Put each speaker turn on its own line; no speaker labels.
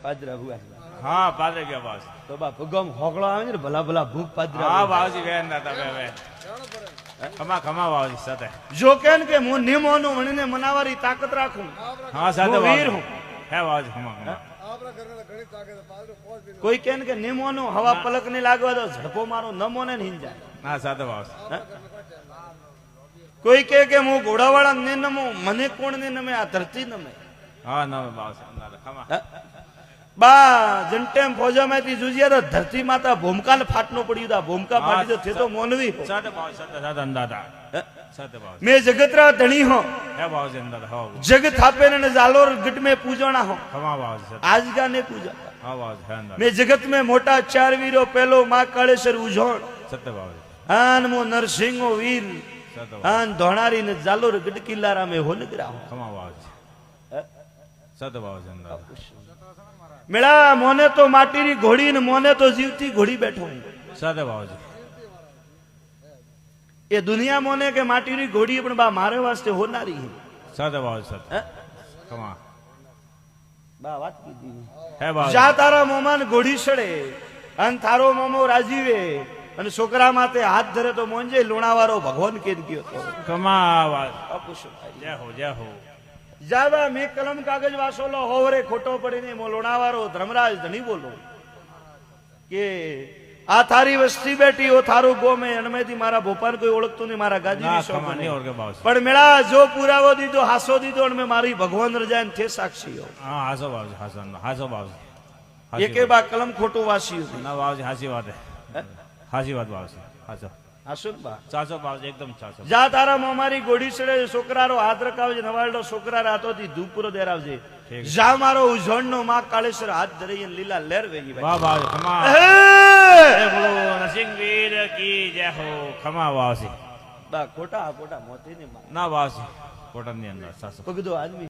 પાદરા હુआ
हाँ पादरे गया बास
તો બા ભગમ હોકળો આવે ને ભલા ભલા ભૂખ પાદરા
हाँ बावजी वेन दाता वे खमा खमा बावजी सते
જો કેન કે હું નિમોનો વણીને મનાવારી તાકાત રાખું
हाँ सते
હું વીર હું
है बावजी खमा खमा
કોઈ કેન કે નિમોનો હવા પલક ને લાગવા દો ઝડપો મારો નમોને ને હિંજા
हाँ सते बावजी
કોઈ કે હું ઘોડાવાળા ને નમો મને કોણ ને નમે આ ધરતી નમે
हाँ ना बावजी खमा
બા જંટેમ ફોજામાંથી જુજિયા તો ધરતી માતા ભૂમકાને ફાટનો પડ્યું તા ભૂમકા ફાટી તો થે તો મોનવી
सते बावजी सते अंदाता सते बावजी
मैं जगतरा धनी हो
है बावजी अंदाता हो
जग थापे ने जालोर गट में पूजणा हो
खमा बावजी सते
आज का ने पूजा
हाँ बावजी है अंदाता
मैं जगत में मोटा चार वीरो पहलो मां काळेश्वर उजोण
सते बावजी
आन मो नरसिंहो वीर
सते
आन धोणारी ने जालोर गट किल्लारा में होनगरा हो
खमा बावजी सते बावजी अंदाता
मेरा मोने तो माटी री घोड़ी ने मोने तो जीवती घोड़ी बैठो
सते बावजी
ये दुनिया मोने के माटी री घोड़ी पण बा मारे वास्ते होनारी है
सते बावजी सते खमा
बा बात कीधी
है बावजी
जा तारा मोमान घोड़ी सड़े अन थारो मोमो राजीवे अन छोकरा माते हाथ धरे तो मोंजे लोणावारो भगवान केन गयो तो
खमा बावजी
अपुष
जय हो
ज्यादा मैं कलम कागज वासोलो होवरे खोटो पड़ीने मो लोणावारो धर्मराज धनी बोलो के आ थारी वस्ती बेटी ओ थारो गो में अनमेथी मारा भोपाल कोई ओळखतो नहीं मारा गाजी
ना
नी शोभ
खमा
नहीं
नहीं और के बावजी
पण मेरा जो पुरावो दीदो हासो दीदो अन में मारी भगवान रजान थे साक्षी हो
हाँ हासो बावजी हासो बावजी
एके बा कलम खोटो वासी हो
ना बावजी हासी बात है हासी बात बावजी हासो
हासो बा
चाचो बावजी एकदम चाचो
जा तारा मारी घोड़ी सड़े छोकरारो हाथ रखावजे नवाळडो छोकरा रातोथी धूपरो देरावजे जा मारो उजोणनो मां काळेश्वर हाथ धरीने लीला लहर वेगी
वाह बावजी खमा ए बोलो नरसिंह वीर की जय हो खमा बावजी
बा कोटा मोती ने
ना बावजी कोटन ની અંદર સાસો
पगदो आदमी